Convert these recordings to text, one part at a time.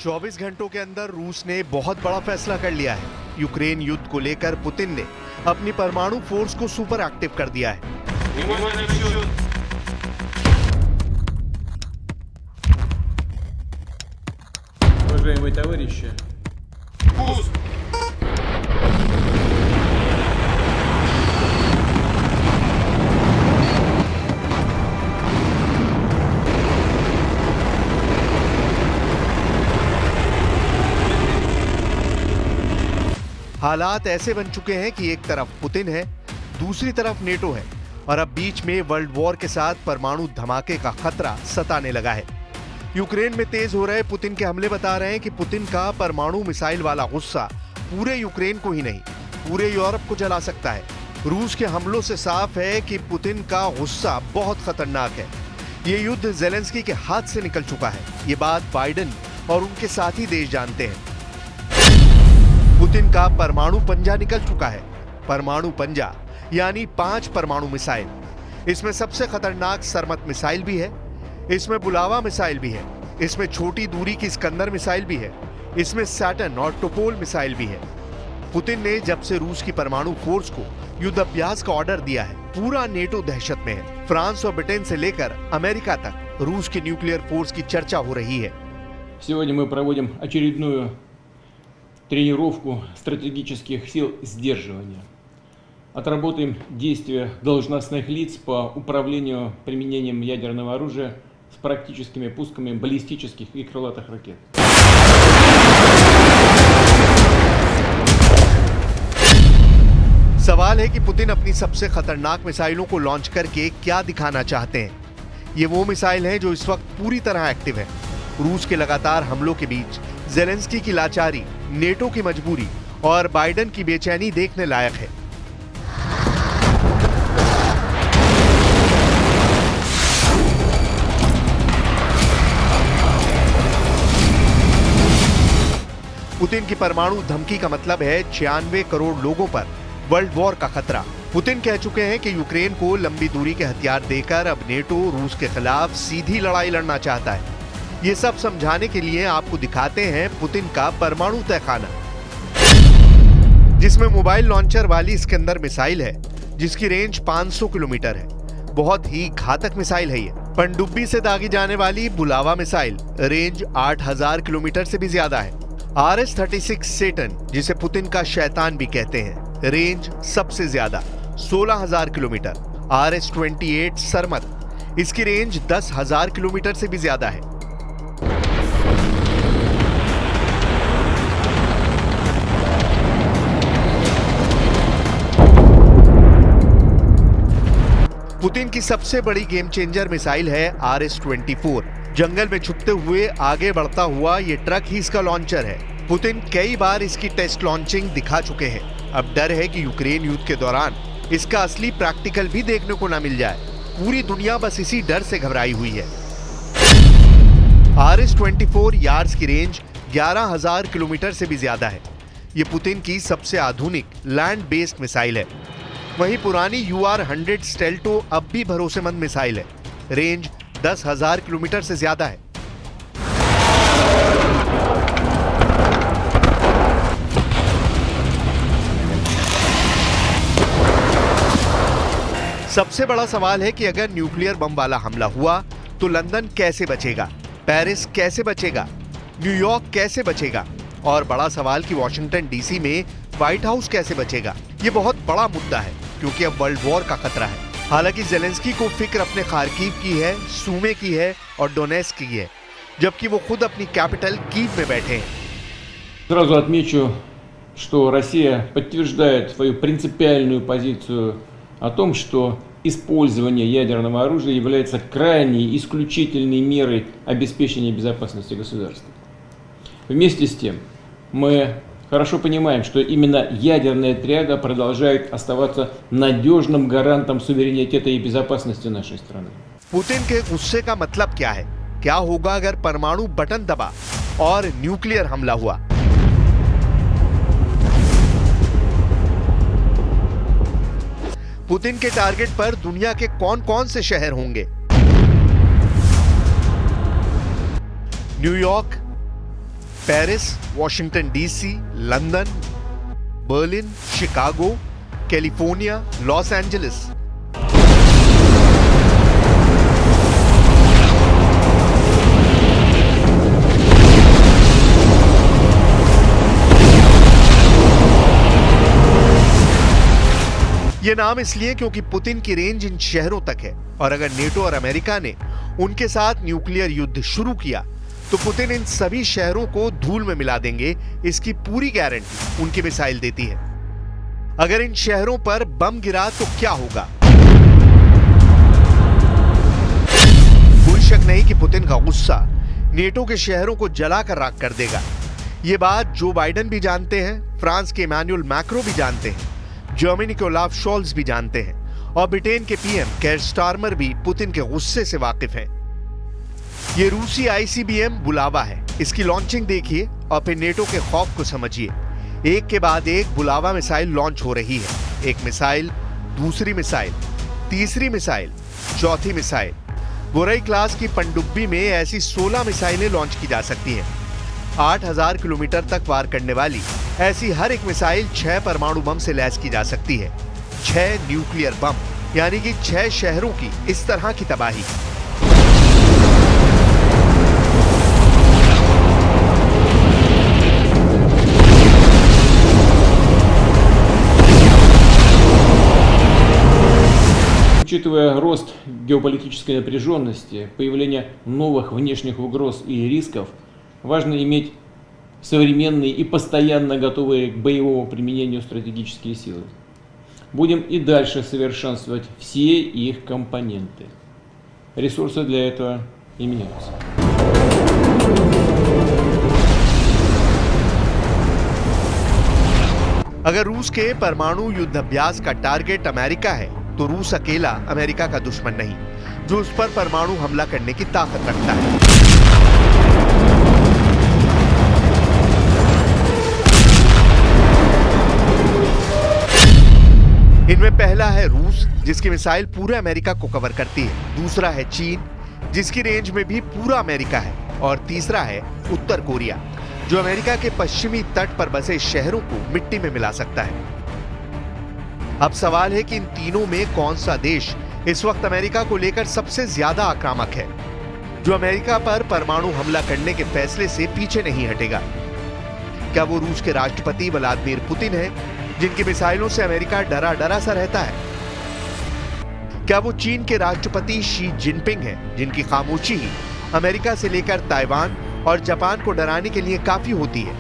24 घंटों के अंदर रूस ने बहुत बड़ा फैसला कर लिया है। यूक्रेन युद्ध को लेकर पुतिन ने अपनी परमाणु फोर्स को सुपर एक्टिव कर दिया है। Уважаемые товарищи, हालात ऐसे बन चुके हैं कि एक तरफ पुतिन है, दूसरी तरफ नेटो है और अब बीच में वर्ल्ड वॉर के साथ परमाणु धमाके का खतरा सताने लगा है। यूक्रेन में तेज हो रहे पुतिन के हमले बता रहे हैं कि पुतिन का परमाणु मिसाइल वाला गुस्सा पूरे यूक्रेन को ही नहीं, पूरे यूरोप को जला सकता है। रूस के हमलों से साफ है कि पुतिन का गुस्सा बहुत खतरनाक है। ये युद्ध ज़ेलेंस्की के हाथ से निकल चुका है। ये बात बाइडेन और उनके साथी देश जानते हैं। पुतिन का परमाणु पंजा निकल चुका है। परमाणु पंजा यानी 5 परमाणु मिसाइल। इसमें सबसे खतरनाक सरमत मिसाइल भी है, इसमें बुलावा मिसाइल भी है, इसमें छोटी दूरी की स्कंदर मिसाइल भी है, इसमें सैटर्न और टोपोल मिसाइल भी है। पुतिन ने जब से रूस की परमाणु फोर्स को युद्ध अभ्यास का ऑर्डर दिया है, पूरा नेटो दहशत में है। फ्रांस और ब्रिटेन से लेकर अमेरिका तक रूस की न्यूक्लियर फोर्स की चर्चा हो रही है। сегодня мы проводим очередную тренировку стратегических сил сдерживания. Отработаем действия должностных лиц по управлению применением ядерного оружия с практическими пусками баллистических и крылатых ракет. सवाल है कि पुतिन अपनी सबसे खतरनाक मिसाइलों को लॉन्च करके क्या दिखाना चाहते हैं। ये वो मिसाइल हैं जो इस वक्त पूरी तरह एक्टिव है। रूस के लगातार हमलों के बीच ज़ेलेंस्की की लाचारी, नेटो की मजबूरी और बाइडेन की बेचैनी देखने लायक है। पुतिन की परमाणु धमकी का मतलब है 96 करोड़ लोगों पर वर्ल्ड वॉर का खतरा। पुतिन कह चुके हैं कि यूक्रेन को लंबी दूरी के हथियार देकर अब नेटो रूस के खिलाफ सीधी लड़ाई लड़ना चाहता है। ये सब समझाने के लिए आपको दिखाते हैं पुतिन का परमाणु तहखाना, जिसमें मोबाइल लॉन्चर वाली स्कंदर मिसाइल है, जिसकी रेंज 500 किलोमीटर है। बहुत ही घातक मिसाइल है ये। पनडुब्बी से दागी जाने वाली बुलावा मिसाइल, रेंज 8000 किलोमीटर से भी ज्यादा है। RS-36 सेटन, जिसे पुतिन का शैतान भी कहते हैं, रेंज सबसे ज्यादा 16000 किलोमीटर। RS-28 सरमत, इसकी रेंज 10000 किलोमीटर से भी ज्यादा है। पुतिन की सबसे बड़ी गेम चेंजर मिसाइल है RS-24। जंगल में छुपते हुए आगे बढ़ता हुआ ये ट्रक ही इसका लॉन्चर है। पुतिन कई बार इसकी टेस्ट लॉन्चिंग दिखा चुके हैं। अब डर है कि यूक्रेन युद्ध के दौरान इसका असली प्रैक्टिकल भी देखने को ना मिल जाए। पूरी दुनिया बस इसी डर से घबराई हुई है। RS-24 यार्ड्स की रेंज 11000 किलोमीटर से भी ज्यादा है। ये पुतिन की सबसे आधुनिक लैंड बेस्ड मिसाइल है। वहीं पुरानी UR-100 स्टेल्टो अब भी भरोसेमंद मिसाइल है। रेंज 10000 किलोमीटर से ज्यादा है। सबसे बड़ा सवाल है कि अगर न्यूक्लियर बम वाला हमला हुआ तो लंदन कैसे बचेगा, पेरिस कैसे बचेगा, न्यूयॉर्क कैसे बचेगा और बड़ा सवाल कि वॉशिंगटन डीसी में व्हाइट हाउस कैसे बचेगा। ये बहुत बड़ा मुद्दा है क्योंकि अब वर्ल्ड वॉर का खतरा है। हालांकि ज़ेलेंस्की को फिक्र अपने खार्किव की है, सूमे की है और डोनेस्क की है, जबकि वो खुद अपनी कैपिटल कीव में बैठे हैं। Сразу отмечу, что Россия подтверждает свою принципиальную позицию о том, что использование ядерного оружия является крайней исключительной мерой обеспечения безопасности государства. Вместе с тем, мы хорошо понимаем, что именно ядерная триада продолжает оставаться надежным гарантом суверенитета и безопасности нашей страны. पुतिन के गुस्से का मतलब क्या है? क्या होगा अगर परमाणु बटन दबा और न्यूक्लियर हमला हुआ? पुतिन के टारगेट पर दुनिया के कौन-कौन से शहर होंगे? New York, Paris, Washington DC, London, Berlin, Chicago, California, Los Angeles. ये नाम इसलिए क्योंकि पुतिन की रेंज इन शहरों तक है और अगर नेटो और अमेरिका ने उनके साथ न्यूक्लियर युद्ध शुरू किया तो पुतिन इन सभी शहरों को धूल में मिला देंगे, इसकी पूरी गारंटी उनकी मिसाइल देती है। अगर इन शहरों पर बम गिरा तो क्या होगा? कोई शक नहीं कि पुतिन का गुस्सा नेटो के शहरों को जलाकर राख कर देगा। यह बात जो बाइडेन भी जानते हैं, फ्रांस के इमैनुअल मैक्रो भी जानते हैं, जर्मनी के ओलाफ शोल्ज भी जानते हैं और ब्रिटेन के पीएम केयर स्टारमर भी पुतिन के गुस्से से वाकिफ हैं। ये रूसी आईसीबीएम बुलावा है, इसकी लॉन्चिंग देखिए और फिर नेटो के खौफ को समझिए। एक के बाद एक बुलावा मिसाइल लॉन्च हो रही है। एक मिसाइल, दूसरी मिसाइल, तीसरी मिसाइल, चौथी मिसाइल। बोरई क्लास की पनडुब्बी में ऐसी 16 मिसाइलें लॉन्च की जा सकती हैं। 8000 किलोमीटर तक वार करने वाली ऐसी हर एक मिसाइल 6 परमाणु बम से लैस की जा सकती है। 6 न्यूक्लियर बम, यानी कि 6 शहरों की इस तरह की तबाही। Учитывая рост геополитической напряженности, появление новых внешних угроз и рисков, важно иметь современные и постоянно готовые к боевому применению стратегические силы. Будем и дальше совершенствовать все их компоненты. Ресурсы для этого имеются. अगर रूस के परमाणु युद्ध अभ्यास का टारगेट अमेरिका है तो रूस अकेला अमेरिका का दुश्मन नहीं, जो उस पर परमाणु हमला करने की ताकत रखता है। इनमें पहला है रूस, जिसकी मिसाइल पूरे अमेरिका को कवर करती है। दूसरा है चीन, जिसकी रेंज में भी पूरा अमेरिका है। और तीसरा है उत्तर कोरिया, जो अमेरिका के पश्चिमी तट पर बसे शहरों को मिट्टी में मिला सकता है। अब सवाल है कि इन तीनों में कौन सा देश इस वक्त अमेरिका को लेकर सबसे ज्यादा आक्रामक है, जो अमेरिका पर परमाणु हमला करने के फैसले से पीछे नहीं हटेगा? क्या वो रूस के राष्ट्रपति व्लादिमीर पुतिन है, जिनकी मिसाइलों से अमेरिका डरा डरा सा रहता है? क्या वो चीन के राष्ट्रपति शी जिनपिंग है, जिनकी खामोशी ही अमेरिका से लेकर ताइवान और जापान को डराने के लिए काफी होती है?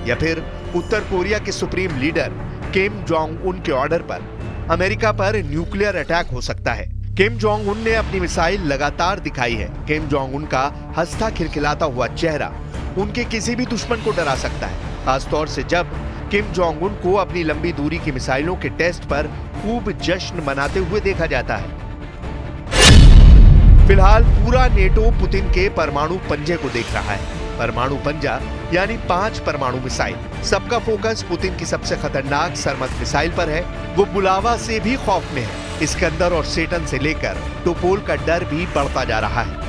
या फिर उत्तर कोरिया के supreme leader Kim Jong Un के ऑर्डर पर अमेरिका पर न्यूक्लियर अटैक हो सकता है? किम जोंग उन ने अपनी मिसाइल लगातार दिखाई है। किम जोंग उन का हंसता खिलखिलाता हुआ चेहरा उनके किसी भी दुश्मन को डरा सकता है, खासतौर से जब किम जोंग उन को अपनी लंबी दूरी की मिसाइलों के टेस्ट पर खूब जश्न मनाते हुए देखा जाता है। फिलहाल पूरा नेटो पुतिन के परमाणु पंजे को देख रहा है। परमाणु पंजा यानी 5 परमाणु मिसाइल। सबका फोकस पुतिन की सबसे खतरनाक सरमत मिसाइल पर है। वो बुलावा से भी खौफ में है। इस्कंदर और सेटन से लेकर टोपोल का डर भी बढ़ता जा रहा है।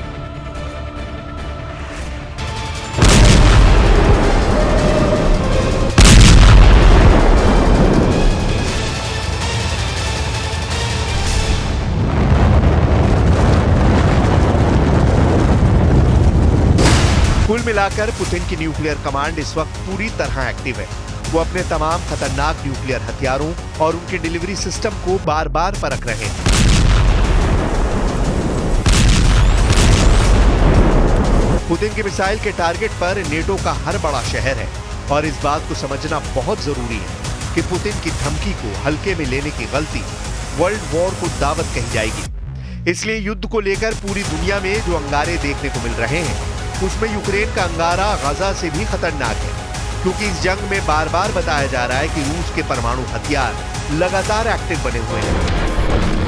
कुल मिलाकर पुतिन की न्यूक्लियर कमांड इस वक्त पूरी तरह एक्टिव है। वो अपने तमाम खतरनाक न्यूक्लियर हथियारों और उनके डिलीवरी सिस्टम को बार बार परख रहे हैं। पुतिन की मिसाइल के टारगेट पर नेटो का हर बड़ा शहर है और इस बात को समझना बहुत जरूरी है कि पुतिन की धमकी को हल्के में लेने की गलती वर्ल्ड वॉर को दावत कही जाएगी। इसलिए युद्ध को लेकर पूरी दुनिया में जो अंगारे देखने को मिल रहे हैं, उसमें यूक्रेन का अंगारा गाजा से भी खतरनाक है, क्योंकि इस जंग में बार बार बताया जा रहा है कि रूस के परमाणु हथियार लगातार एक्टिव बने हुए हैं।